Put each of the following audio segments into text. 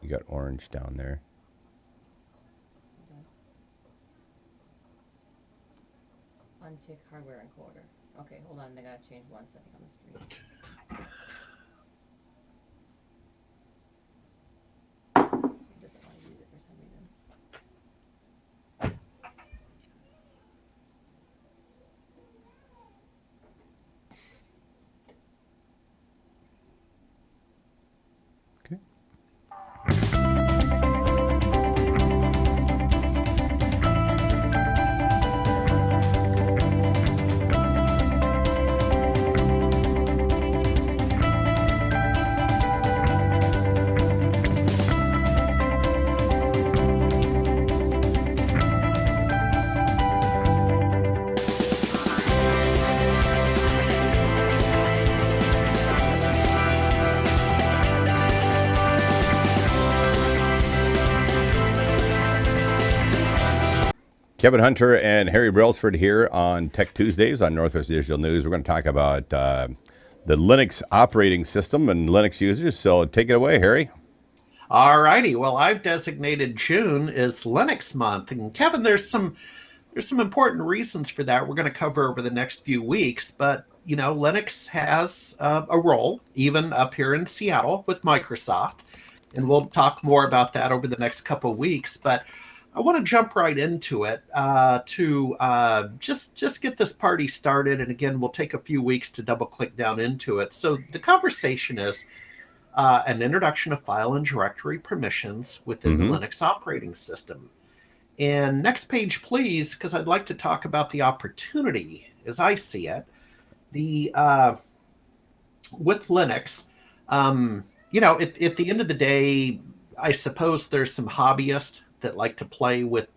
You got orange down there. Untick hardware encoder. Okay, hold on. I gotta change one setting on the screen. It doesn't want to use it for some reason. Kevin Hunter and Harry Brelsford here on Tech Tuesdays on Northwest Digital News. We're going to talk about the Linux operating system and Linux users. So take it away, Harry. All righty. Well, I've designated June as Linux month, and Kevin, there's some important reasons for that. We're going to cover over the next few weeks, but Linux has a role even up here in Seattle with Microsoft, and we'll talk more about that over the next couple of weeks. But I want to jump right into it to just get this party started. And again, we'll take a few weeks to double click down into it. So the conversation is an introduction of file and directory permissions within the Linux operating system. And next page, please, because I'd like to talk about the opportunity as I see it. With Linux, at the end of the day, I suppose there's some hobbyists that like to play with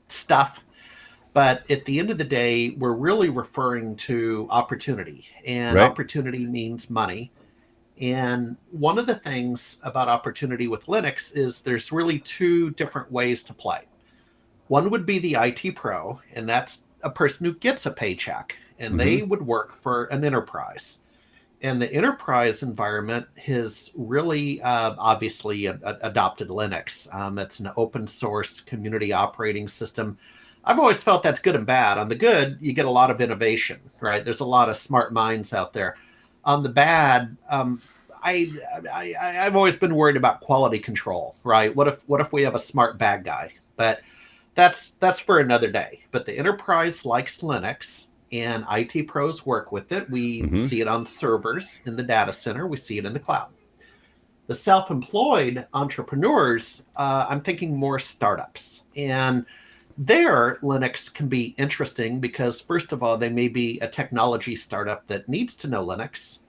stuff. But at the end of the day, we're really referring to opportunity. And opportunity means money. And one of the things about opportunity with Linux is there's really two different ways to play. One would be the IT pro, and that's a person who gets a paycheck, and they would work for an enterprise. And the enterprise environment has really obviously adopted Linux. It's an open source community operating system. I've always felt that's good and bad. On the good, you get a lot of innovation, right? There's a lot of smart minds out there. On the bad, I've always been worried about quality control, right? What if we have a smart bad guy? But that's for another day. But the enterprise likes Linux, and IT pros work with it. We see it on servers in the data center. We see it in the cloud. The self-employed entrepreneurs, I'm thinking more startups. And there, Linux can be interesting because, first of all, they may be a technology startup that needs to know Linux.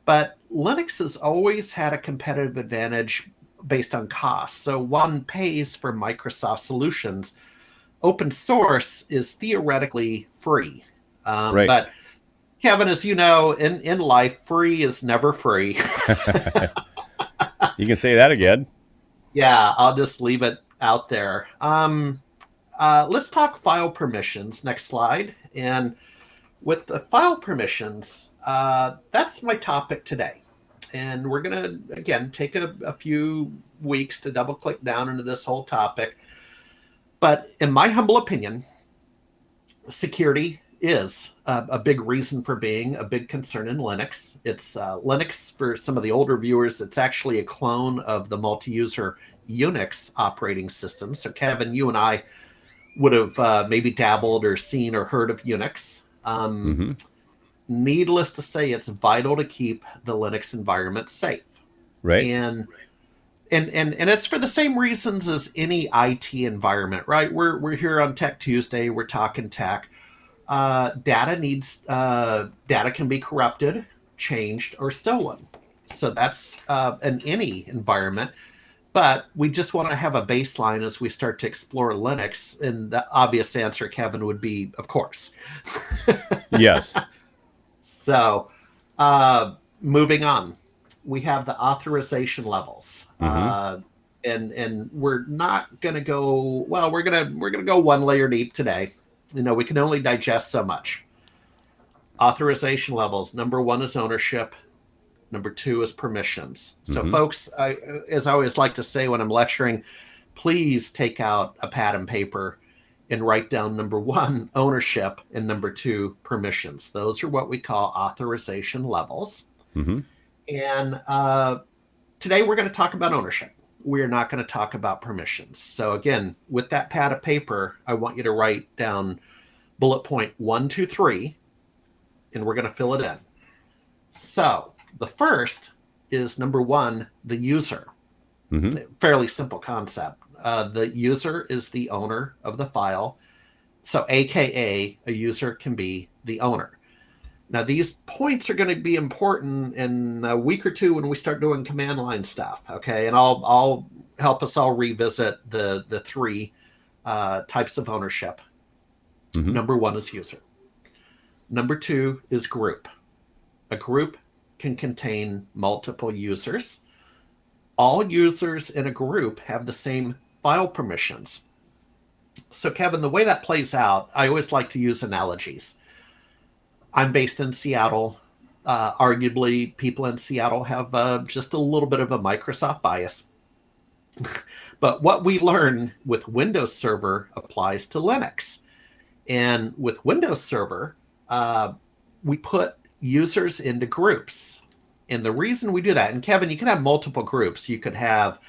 But Linux has always had a competitive advantage based on cost. So one pays for Microsoft solutions. Open source is theoretically free. But Kevin, as you know, in life, free is never free. You can say that again. Yeah, I'll just leave it out there. Let's talk file permissions. Next slide. And with the file permissions, that's my topic today. And we're going to, again, take a few weeks to double click down into this whole topic. But in my humble opinion, security is a big reason for being a big concern in Linux. It's Linux, for some of the older viewers, it's actually a clone of the multi-user Unix operating system. So Kevin, you and I would have maybe dabbled or seen or heard of Unix. Needless to say, it's vital to keep the Linux environment safe. Right. And it's for the same reasons as any IT environment, right? We're here on Tech Tuesday. We're talking tech. Data can be corrupted, changed, or stolen. So that's in any environment. But we just want to have a baseline as we start to explore Linux. And the obvious answer, Kevin, would be, of course. Yes. So moving on, we have the authorization levels. And we're not going to go, well, we're going to go one layer deep today. We can only digest so much. Authorization levels. Number one is ownership. Number 2 is permissions. So folks, as I always like to say when I'm lecturing, please take out a pad and paper and write down number 1, ownership, and number 2, permissions. Those are what we call authorization levels. And today we're going to talk about ownership. We're not going to talk about permissions. So again, with that pad of paper, I want you to write down bullet point 1, 2, 3, and we're going to fill it in. So the first is number 1, the user. Fairly simple concept. The user is the owner of the file. So AKA, a user can be the owner. Now, these points are going to be important in a week or two when we start doing command line stuff, okay? And I'll help us all revisit the 3 types of ownership. Number 1 is user. Number 2 is group. A group can contain multiple users. All users in a group have the same file permissions. So, Kevin, the way that plays out, I always like to use analogies. I'm based in Seattle. Arguably, people in Seattle have just a little bit of a Microsoft bias. But what we learn with Windows Server applies to Linux. And with Windows Server, we put users into groups. And the reason we do that, and Kevin, you can have multiple groups. You could have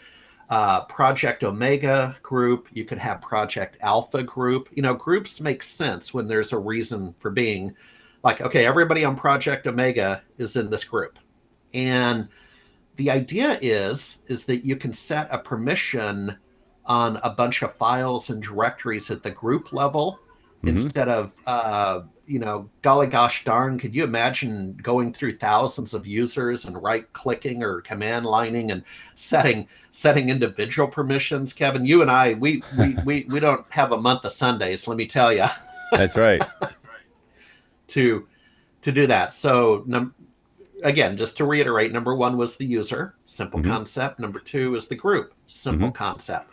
Project Omega group. You could have Project Alpha group. You know, groups make sense when there's a reason for being. Like, okay, everybody on Project Omega is in this group. And the idea is that you can set a permission on a bunch of files and directories at the group level instead of, golly gosh darn, could you imagine going through thousands of users and right-clicking or command lining and setting individual permissions? Kevin, you and I, we don't have a month of Sundays, let me tell you. That's right. to do that. So again, just to reiterate, number 1 was the user, simple concept. Number 2 is the group, simple concept.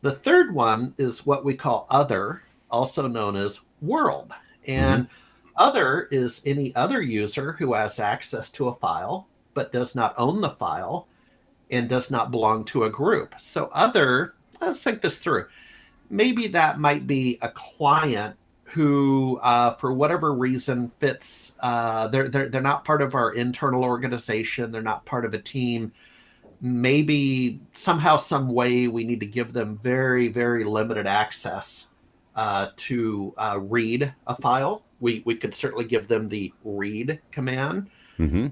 The third one is what we call other, also known as world. And other is any other user who has access to a file, but does not own the file and does not belong to a group. So other, let's think this through. Maybe that might be a client who, for whatever reason, fits. They're not part of our internal organization. They're not part of a team. Maybe somehow, some way, we need to give them very, very limited access to read a file. We could certainly give them the read command.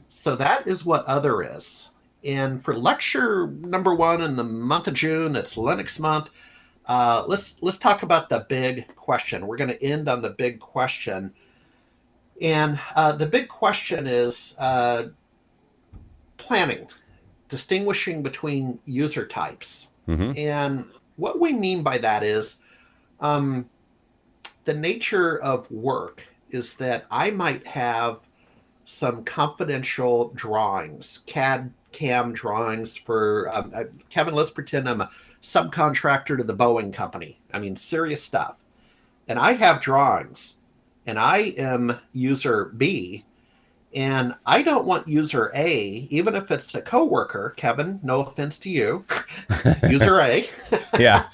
So that is what other is. And for lecture number 1 in the month of June, it's Linux month. Let's talk about the big question. We're going to end on the big question. And the big question is planning, distinguishing between user types. And what we mean by that is the nature of work is that I might have some confidential drawings, CAD CAM drawings for Kevin, let's pretend I'm a subcontractor to the Boeing company. I mean, serious stuff. And I have drawings, and I am user B, and I don't want user A, even if it's a coworker, Kevin, no offense to you, user A. Yeah.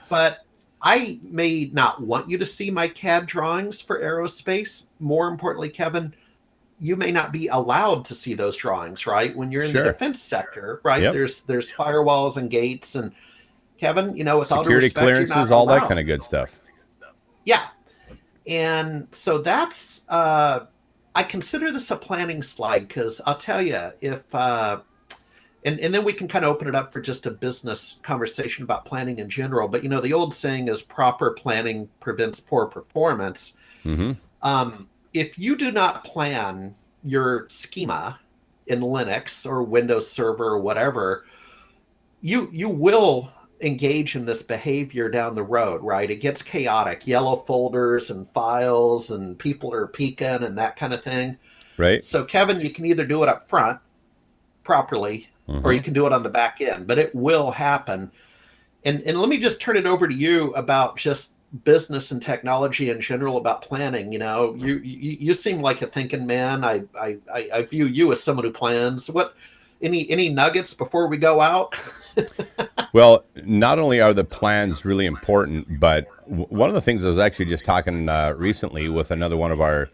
But I may not want you to see my CAD drawings for aerospace. More importantly, Kevin, you may not be allowed to see those drawings, right? When you're in the defense sector, right? Yep. There's firewalls and gates, and Kevin, you know, with all due security respect, clearances, all that kind of good stuff. Yeah. And so that's, I consider this a planning slide because I'll tell you, if, and then we can kind of open it up for just a business conversation about planning in general. But, you know, the old saying is proper planning prevents poor performance. If you do not plan your schema in Linux or Windows Server or whatever, you will engage in this behavior down the road, right? It gets chaotic, yellow folders and files and people are peeking and that kind of thing. Right. So Kevin, you can either do it up front properly or you can do it on the back end, but it will happen. And let me just turn it over to you about just business and technology in general about planning. You seem like a thinking man. I view you as someone who plans. What any nuggets before we go out? Well, not only are the plans really important, but one of the things I was actually just talking recently with another one of our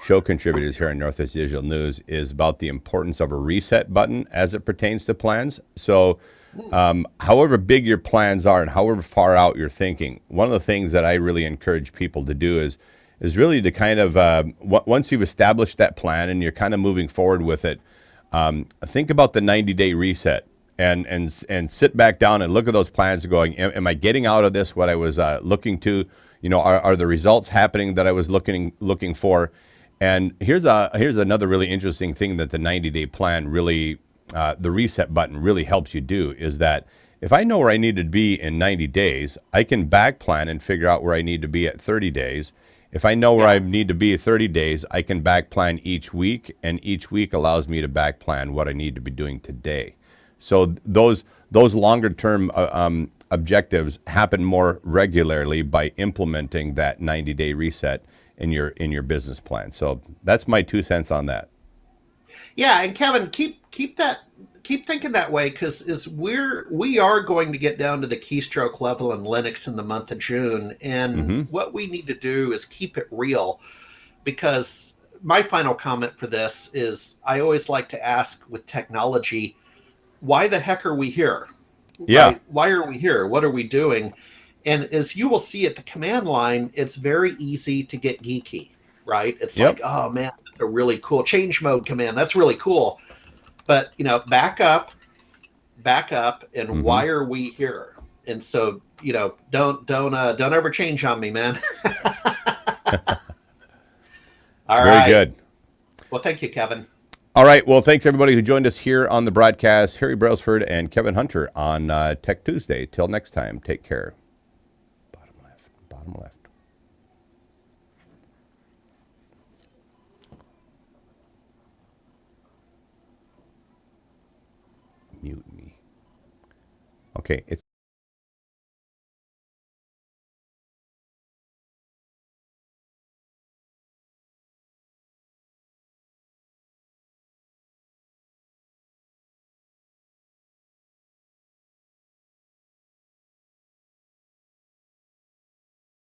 show contributors here in Northwest Digital News is about the importance of a reset button as it pertains to plans. So, however big your plans are and however far out you're thinking, one of the things that I really encourage people to do is really to kind of once you've established that plan and you're kind of moving forward with it, think about the 90-day reset and sit back down and look at those plans going, am I getting out of this what I was looking to? Are the results happening that I was looking for? And here's another really interesting thing that the 90-day plan really, the reset button really helps you do is that if I know where I need to be in 90 days, I can back plan and figure out where I need to be at 30 days. If I know where I need to be at 30 days, I can back plan each week, and each week allows me to back plan what I need to be doing today. So those longer term objectives happen more regularly by implementing that 90-day reset in your business plan. So that's my 2 cents on that. Yeah, and Kevin, keep thinking that way because we are going to get down to the keystroke level in Linux in the month of June, and Mm-hmm. what we need to do is keep it real. Because my final comment for this is, I always like to ask with technology, why the heck are we here? Yeah. Right? Why are we here? What are we doing? And as you will see at the command line, it's very easy to get geeky, right? It's like, Yep. oh man, that's a really cool change mode command. That's really cool. But back up, and Mm-hmm. why are we here? And so, don't ever change on me, man. All Very right. good. Well, thank you, Kevin. All right. Well, thanks everybody who joined us here on the broadcast. Harry Brelsford and Kevin Hunter on Tech Tuesday. Till next time, take care. Bottom left. Bottom left. Mute me. Okay. It's